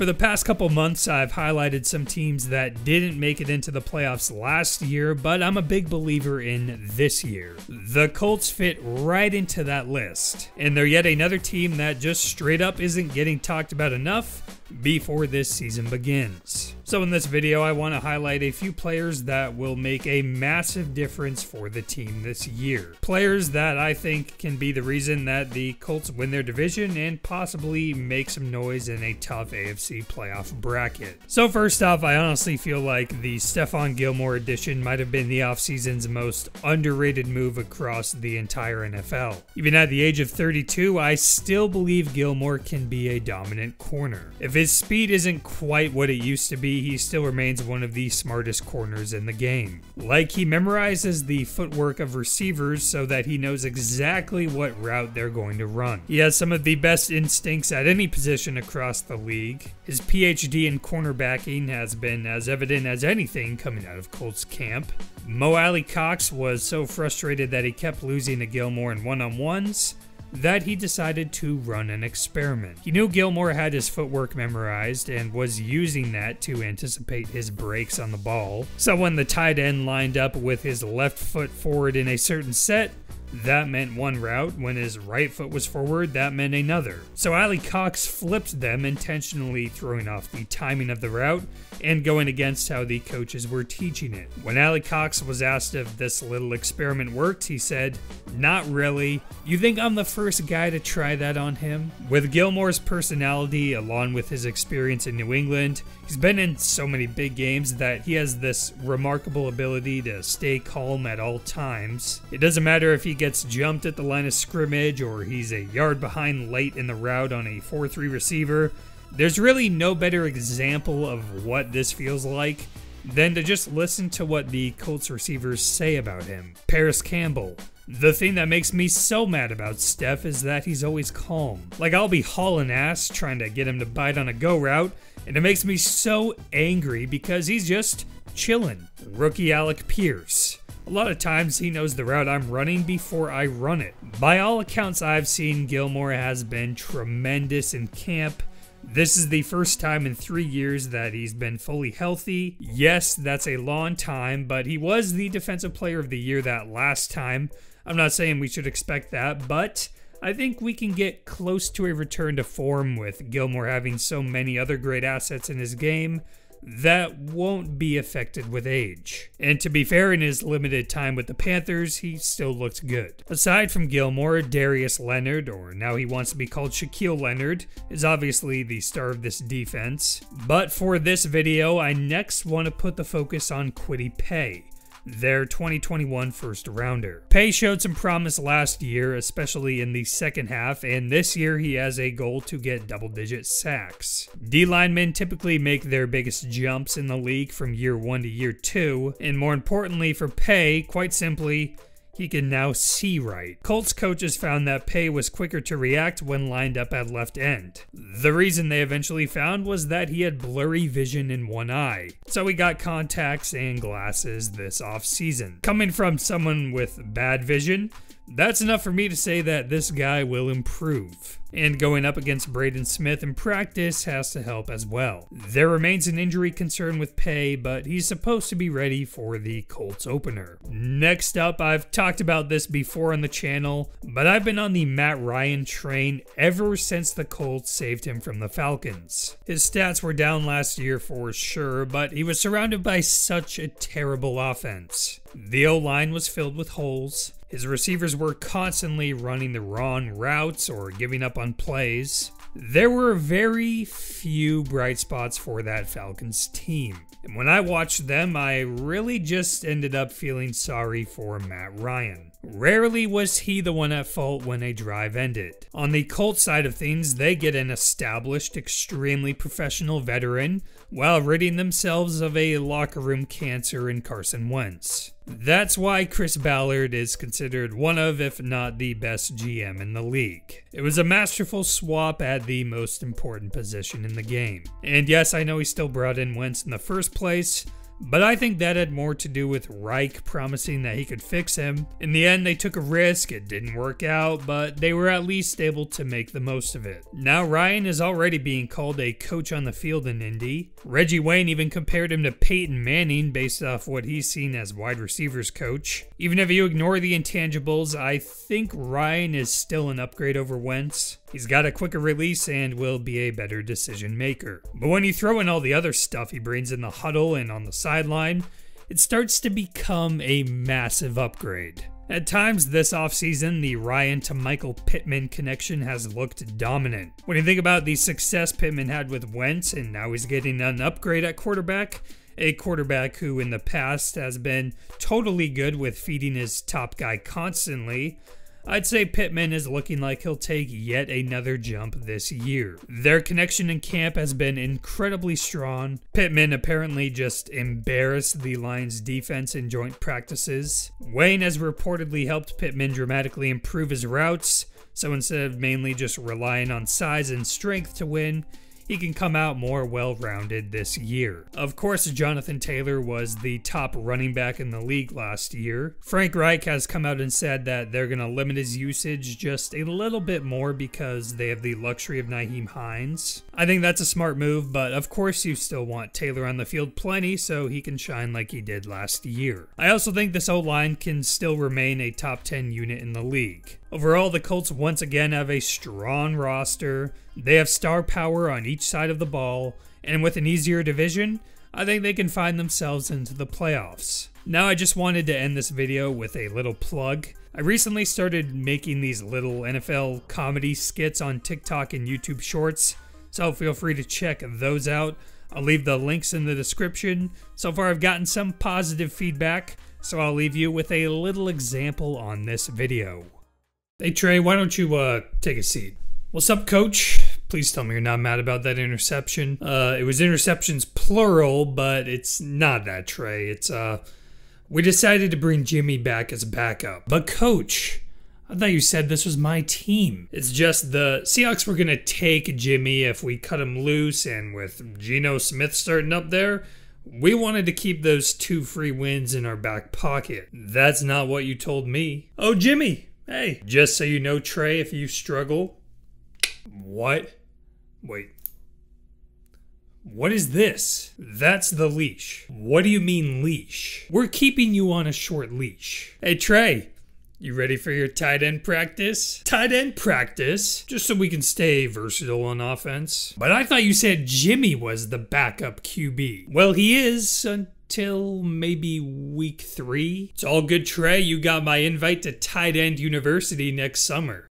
For the past couple months, I've highlighted some teams that didn't make it into the playoffs last year, but I'm a big believer in this year. The Colts fit right into that list, and they're yet another team that just straight up isn't getting talked about enough before this season begins. So in this video, I want to highlight a few players that will make a massive difference for the team this year. Players that I think can be the reason that the Colts win their division and possibly make some noise in a tough AFC playoff bracket. So first off, I honestly feel like the Stephon Gilmore addition might have been the offseason's most underrated move across the entire NFL. Even at the age of 32, I still believe Gilmore can be a dominant corner. If his speed isn't quite what it used to be, he still remains one of the smartest corners in the game. Like, he memorizes the footwork of receivers so that he knows exactly what route they're going to run. He has some of the best instincts at any position across the league. His PhD in cornerbacking has been as evident as anything coming out of Colts camp. Mo Alley-Cox was so frustrated that he kept losing to Gilmore in one-on-ones that he decided to run an experiment. He knew Gilmore had his footwork memorized and was using that to anticipate his breaks on the ball. So when the tight end lined up with his left foot forward in a certain set, that meant one route. When his right foot was forward, that meant another. So Alley-Cox flipped them, intentionally throwing off the timing of the route and going against how the coaches were teaching it. When Alley-Cox was asked if this little experiment worked, he said, "Not really. You think I'm the first guy to try that on him?" With Gilmore's personality, along with his experience in New England, he's been in so many big games that he has this remarkable ability to stay calm at all times. It doesn't matter if he gets jumped at the line of scrimmage or he's a yard behind late in the route on a 4-3 receiver. There's really no better example of what this feels like than to just listen to what the Colts receivers say about him. Paris Campbell. The thing that makes me so mad about Steph is that he's always calm. Like, I'll be hauling ass trying to get him to bite on a go route, and it makes me so angry because he's just chilling. Rookie Alec Pierce. A lot of times he knows the route I'm running before I run it. By all accounts I've seen, Gilmore has been tremendous in camp. This is the first time in 3 years that he's been fully healthy. Yes, that's a long time, but he was the Defensive Player of the Year that last time. I'm not saying we should expect that, but I think we can get close to a return to form with Gilmore having so many other great assets in his game that won't be affected with age. And to be fair, in his limited time with the Panthers, he still looked good. Aside from Gilmore, Darius Leonard, or now he wants to be called Shaquille Leonard, is obviously the star of this defense. But for this video, I next want to put the focus on Kwity Paye, their 2021 first rounder. Paye showed some promise last year, especially in the second half, and this year he has a goal to get double-digit sacks. D-linemen typically make their biggest jumps in the league from year 1 to year 2, and more importantly for Paye, quite simply, he can now see right. Colts coaches found that Paye was quicker to react when lined up at left end. The reason they eventually found was that he had blurry vision in one eye, so he got contacts and glasses this offseason. Coming from someone with bad vision, that's enough for me to say that this guy will improve. And going up against Braden Smith in practice has to help as well. There remains an injury concern with Paye, but he's supposed to be ready for the Colts opener. Next up, I've talked about this before on the channel, but I've been on the Matt Ryan train ever since the Colts saved him from the Falcons. His stats were down last year for sure, but he was surrounded by such a terrible offense. The O-line was filled with holes. His receivers were constantly running the wrong routes or giving up on plays. There were very few bright spots for that Falcons team. And when I watched them, I really just ended up feeling sorry for Matt Ryan. Rarely was he the one at fault when a drive ended. On the Colts side of things, they get an established, extremely professional veteran while ridding themselves of a locker room cancer in Carson Wentz. That's why Chris Ballard is considered one of, if not the best GM in the league. It was a masterful swap at the most important position in the game. And yes, I know he still brought in Wentz in the first place, but I think that had more to do with Reich promising that he could fix him. In the end, they took a risk, it didn't work out, but they were at least able to make the most of it. Now Ryan is already being called a coach on the field in Indy. Reggie Wayne even compared him to Peyton Manning based off what he's seen as wide receivers coach. Even if you ignore the intangibles, I think Ryan is still an upgrade over Wentz. He's got a quicker release and will be a better decision maker. But when you throw in all the other stuff he brings in the huddle and on the sideline, it starts to become a massive upgrade. At times this offseason, the Ryan to Michael Pittman connection has looked dominant. When you think about the success Pittman had with Wentz and now he's getting an upgrade at quarterback, a quarterback who in the past has been totally good with feeding his top guy constantly, I'd say Pittman is looking like he'll take yet another jump this year. Their connection in camp has been incredibly strong. Pittman apparently just embarrassed the Lions defense in joint practices. Wayne has reportedly helped Pittman dramatically improve his routes, so instead of mainly just relying on size and strength to win, he can come out more well-rounded this year. Of course, Jonathan Taylor was the top running back in the league last year. Frank Reich has come out and said that they're going to limit his usage just a little bit more because they have the luxury of Nyheim Hines. I think that's a smart move, but of course you still want Taylor on the field plenty so he can shine like he did last year. I also think this O-line can still remain a top 10 unit in the league. Overall, the Colts once again have a strong roster. They have star power on each side of the ball, and with an easier division, I think they can find themselves into the playoffs. Now I just wanted to end this video with a little plug. I recently started making these little NFL comedy skits on TikTok and YouTube Shorts, so feel free to check those out. I'll leave the links in the description. So far I've gotten some positive feedback, so I'll leave you with a little example on this video. Hey Trey, why don't you take a seat? What's up, coach? Please tell me you're not mad about that interception. It was interceptions plural, but it's not that, Trey. It's we decided to bring Jimmy back as backup. But coach, I thought you said this was my team. It's just the Seahawks were gonna take Jimmy if we cut him loose, and with Geno Smith starting up there, we wanted to keep those 2 free wins in our back pocket. That's not what you told me. Oh, Jimmy. Hey, just so you know, Trey, if you struggle... What? Wait. What is this? That's the leash. What do you mean leash? We're keeping you on a short leash. Hey, Trey, you ready for your tight end practice? Tight end practice? Just so we can stay versatile on offense. But I thought you said Jimmy was the backup QB. Well, he is until maybe week 3. It's all good, Trey. You got my invite to Tight End University next summer.